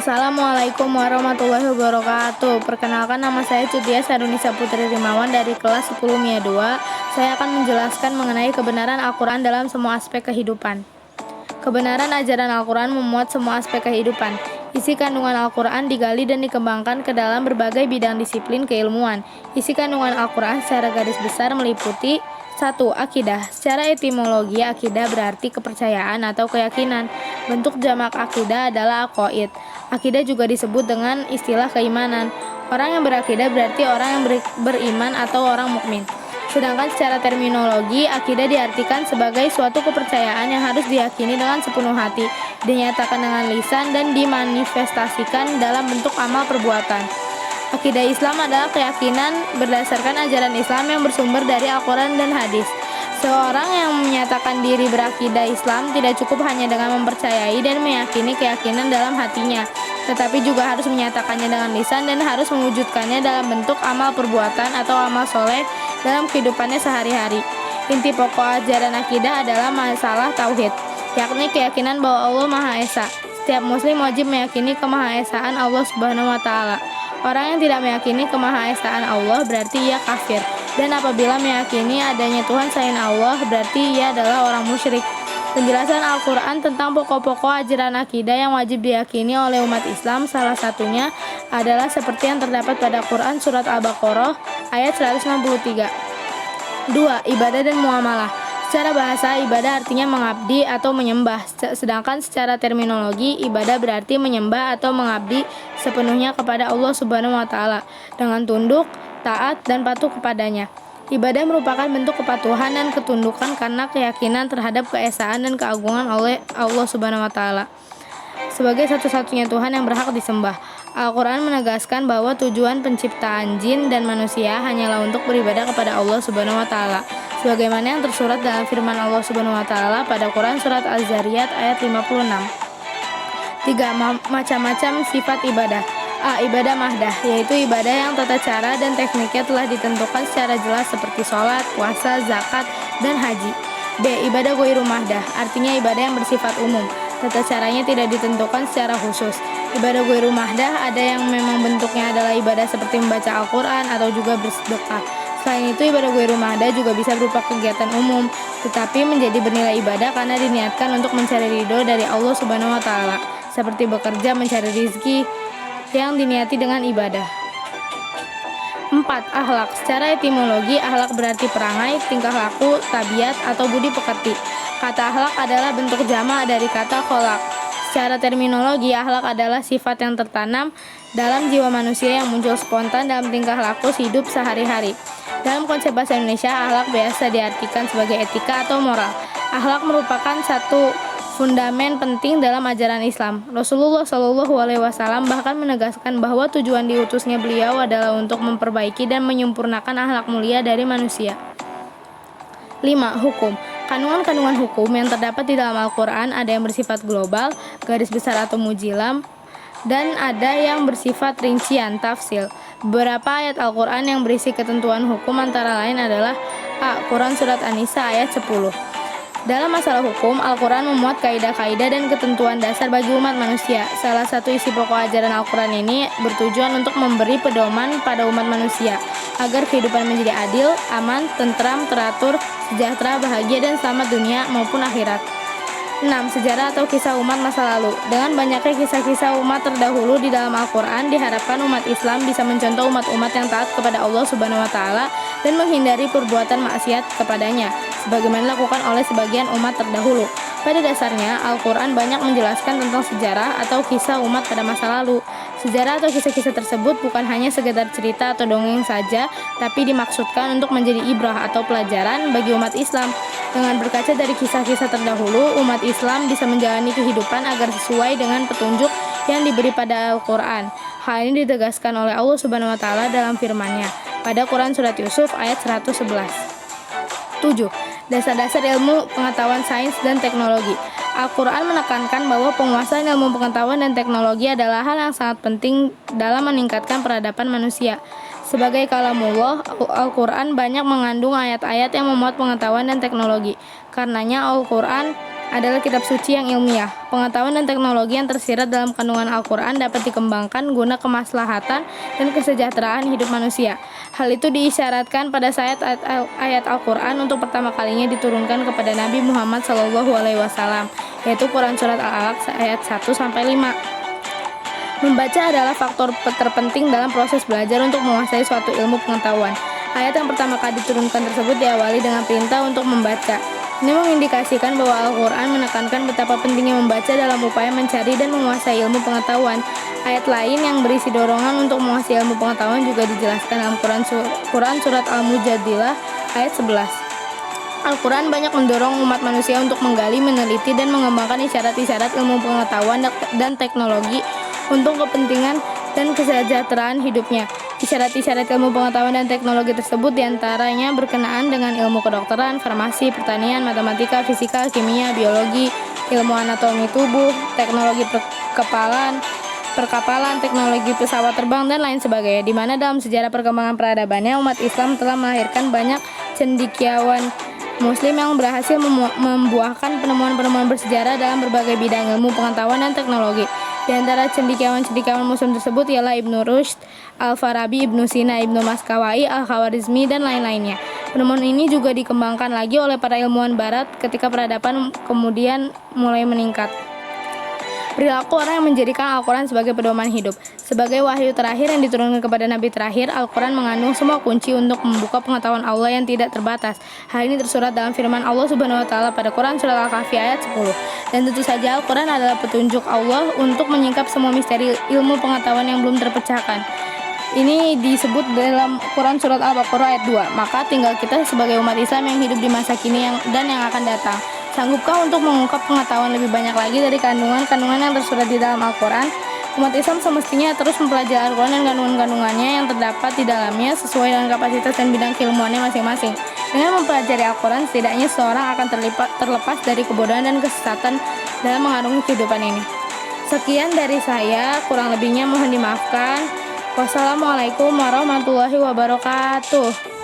Assalamualaikum warahmatullahi wabarakatuh. Perkenalkan, nama saya Cutia Sarunisa Putri Rimawan dari kelas 10 MIA 2. Saya akan menjelaskan mengenai kebenaran Al-Quran dalam semua aspek kehidupan. Kebenaran ajaran Al-Quran memuat semua aspek kehidupan. Isi kandungan Al-Quran digali dan dikembangkan ke dalam berbagai bidang disiplin keilmuan. Isi kandungan Al-Quran secara garis besar meliputi 1. Akidah. Secara etimologi, akidah berarti kepercayaan atau keyakinan. Bentuk jamak akidah adalah aqaid. Akidah juga disebut dengan istilah keimanan. Orang yang berakidah berarti orang yang beriman atau orang mukmin. Sedangkan secara terminologi, akidah diartikan sebagai suatu kepercayaan yang harus diyakini dengan sepenuh hati, dinyatakan dengan lisan, dan dimanifestasikan dalam bentuk amal perbuatan. Akidah Islam adalah keyakinan berdasarkan ajaran Islam yang bersumber dari Al-Quran dan hadis. Seorang yang menyatakan diri berakidah Islam tidak cukup hanya dengan mempercayai dan meyakini keyakinan dalam hatinya, tetapi juga harus menyatakannya dengan lisan dan harus mewujudkannya dalam bentuk amal perbuatan atau amal soleh dalam kehidupannya sehari-hari. Inti pokok ajaran akidah adalah masalah tauhid, yakni keyakinan bahwa Allah Maha Esa. Setiap muslim wajib meyakini kemahaesaan Allah Subhanahu wa Ta'ala. Orang yang tidak meyakini kemahaesaan Allah berarti ia kafir, dan apabila meyakini adanya Tuhan selain Allah berarti ia adalah orang musyrik. Penjelasan Al-Quran tentang pokok-pokok ajaran akidah yang wajib diyakini oleh umat Islam salah satunya adalah seperti yang terdapat pada Quran Surat Al-Baqarah ayat 163. 2. Ibadah dan muamalah. Secara bahasa, ibadah artinya mengabdi atau menyembah, sedangkan secara terminologi, ibadah berarti menyembah atau mengabdi sepenuhnya kepada Allah Subhanahu wa Ta'ala dengan tunduk, taat, dan patuh kepadanya. Ibadah merupakan bentuk kepatuhan dan ketundukan karena keyakinan terhadap keesaan dan keagungan oleh Allah Subhanahu wa Ta'ala sebagai satu-satunya Tuhan yang berhak disembah. Al-Quran menegaskan bahwa tujuan penciptaan jin dan manusia hanyalah untuk beribadah kepada Allah Subhanahu wa Ta'ala, sebagaimana yang tersurat dalam firman Allah Subhanahu wa Ta'ala pada Quran Surat Az-Zariyat ayat 56. 3. Macam-macam sifat ibadah. A. Ibadah mahdah, yaitu ibadah yang tata cara dan tekniknya telah ditentukan secara jelas seperti sholat, puasa, zakat, dan haji. B. Ibadah ghairu mahdah, artinya ibadah yang bersifat umum, tata caranya tidak ditentukan secara khusus. Ibadah ghairu mahdah ada yang memang bentuknya adalah ibadah seperti membaca Al-Quran atau juga bersedekah. Selain itu, ibadah ghairu mahdah juga bisa berupa kegiatan umum, tetapi menjadi bernilai ibadah karena diniatkan untuk mencari ridho dari Allah Subhanahu wa Ta'ala, seperti bekerja mencari rizki yang diniati dengan ibadah. 4. Akhlak. Secara etimologi, akhlak berarti perangai, tingkah laku, tabiat, atau budi pekerti. Kata akhlak adalah bentuk jamak dari kata kholak. Secara terminologi, akhlak adalah sifat yang tertanam dalam jiwa manusia yang muncul spontan dalam tingkah laku hidup sehari-hari. Dalam konsep bahasa Indonesia, akhlak biasa diartikan sebagai etika atau moral. Akhlak merupakan satu fundamen penting dalam ajaran Islam. Rasulullah SAW bahkan menegaskan bahwa tujuan diutusnya beliau adalah untuk memperbaiki dan menyempurnakan akhlak mulia dari manusia. 5. Hukum. Kandungan-kandungan hukum yang terdapat di dalam Al-Quran ada yang bersifat global, garis besar atau mujilam, dan ada yang bersifat rincian, tafsil. Beberapa ayat Al-Quran yang berisi ketentuan hukum antara lain adalah A. Quran Surat An-Nisa ayat 10. Dalam masalah hukum, Al-Quran memuat kaidah-kaidah dan ketentuan dasar bagi umat manusia. Salah satu isi pokok ajaran Al-Quran ini bertujuan untuk memberi pedoman pada umat manusia agar kehidupan menjadi adil, aman, tentram, teratur, sejahtera, bahagia, dan selamat dunia maupun akhirat. 6. Sejarah atau kisah umat masa lalu. Dengan banyaknya kisah-kisah umat terdahulu di dalam Al-Quran, diharapkan umat Islam bisa mencontoh umat-umat yang taat kepada Allah Subhanahu wa Ta'ala dan menghindari perbuatan maksiat kepadanya, sebagaimana dilakukan oleh sebagian umat terdahulu. Pada dasarnya, Al-Quran banyak menjelaskan tentang sejarah atau kisah umat pada masa lalu. Sejarah atau kisah-kisah tersebut bukan hanya sekedar cerita atau dongeng saja, tapi dimaksudkan untuk menjadi ibrah atau pelajaran bagi umat Islam. Dengan berkaca dari kisah-kisah terdahulu, umat Islam bisa menjalani kehidupan agar sesuai dengan petunjuk yang diberi pada Al-Quran. Hal ini ditegaskan oleh Allah Subhanahu wa Ta'ala dalam firman-Nya pada Quran Surat Yusuf ayat 111. 7. Dasar-dasar ilmu pengetahuan sains dan teknologi. Al-Quran menekankan bahwa penguasaan ilmu pengetahuan dan teknologi adalah hal yang sangat penting dalam meningkatkan peradaban manusia. Sebagai kalamullah, Al-Quran banyak mengandung ayat-ayat yang memuat pengetahuan dan teknologi. Karenanya Al-Quran adalah kitab suci yang ilmiah. Pengetahuan dan teknologi yang tersirat dalam kandungan Al-Quran dapat dikembangkan guna kemaslahatan dan kesejahteraan hidup manusia. Hal itu diisyaratkan pada ayat Al-Quran untuk pertama kalinya diturunkan kepada Nabi Muhammad SAW, yaitu Quran Surat Al-Alaq ayat 1-5. Membaca adalah faktor terpenting dalam proses belajar untuk menguasai suatu ilmu pengetahuan. Ayat yang pertama kali diturunkan tersebut diawali dengan perintah untuk membaca. Ini mengindikasikan bahwa Al-Quran menekankan betapa pentingnya membaca dalam upaya mencari dan menguasai ilmu pengetahuan. Ayat lain yang berisi dorongan untuk menguasai ilmu pengetahuan juga dijelaskan dalam Quran Surat Al-Mujadilah ayat 11. Al-Quran banyak mendorong umat manusia untuk menggali, meneliti, dan mengembangkan isyarat-isyarat ilmu pengetahuan dan teknologi untuk kepentingan dan kesejahteraan hidupnya. Isyarat-isyarat ilmu pengetahuan dan teknologi tersebut diantaranya berkenaan dengan ilmu kedokteran, farmasi, pertanian, matematika, fisika, kimia, biologi, ilmu anatomi tubuh, teknologi perkapalan, teknologi pesawat terbang, dan lain sebagainya, di mana dalam sejarah perkembangan peradabannya umat Islam telah melahirkan banyak cendekiawan Muslim yang berhasil membuahkan penemuan-penemuan bersejarah dalam berbagai bidang ilmu pengetahuan dan teknologi. Di antara cendekiawan Muslim tersebut ialah Ibnu Rushd, Al-Farabi, Ibnu Sina, Ibnu Maskawai, Al-Khawarizmi, dan lain-lainnya. Penemuan ini juga dikembangkan lagi oleh para ilmuwan barat ketika peradaban kemudian mulai meningkat. Perilaku orang yang menjadikan Al-Quran sebagai pedoman hidup. Sebagai wahyu terakhir yang diturunkan kepada Nabi terakhir, Al-Quran mengandung semua kunci untuk membuka pengetahuan Allah yang tidak terbatas. Hal ini tersurat dalam firman Allah Subhanahu wa Ta'ala pada Quran Surat Al-Kahfi ayat 10. Dan tentu saja Al-Quran adalah petunjuk Allah untuk menyingkap semua misteri ilmu pengetahuan yang belum terpecahkan. Ini disebut dalam Quran Surat Al-Baqarah ayat 2. Maka tinggal kita sebagai umat Islam yang hidup di masa kini dan yang akan datang. Sanggupkah untuk mengungkap pengetahuan lebih banyak lagi dari kandungan-kandungan yang tersurat di dalam Al-Quran? Umat Islam semestinya terus mempelajari Al-Quran dan kandungan-kandungannya yang terdapat di dalamnya sesuai dengan kapasitas dan bidang keilmuannya masing-masing. Dengan mempelajari Al-Quran, setidaknya seseorang akan terlepas dari kebodohan dan kesesatan dalam mengarungi kehidupan ini. Sekian dari saya, kurang lebihnya mohon dimaafkan. Wassalamualaikum warahmatullahi wabarakatuh.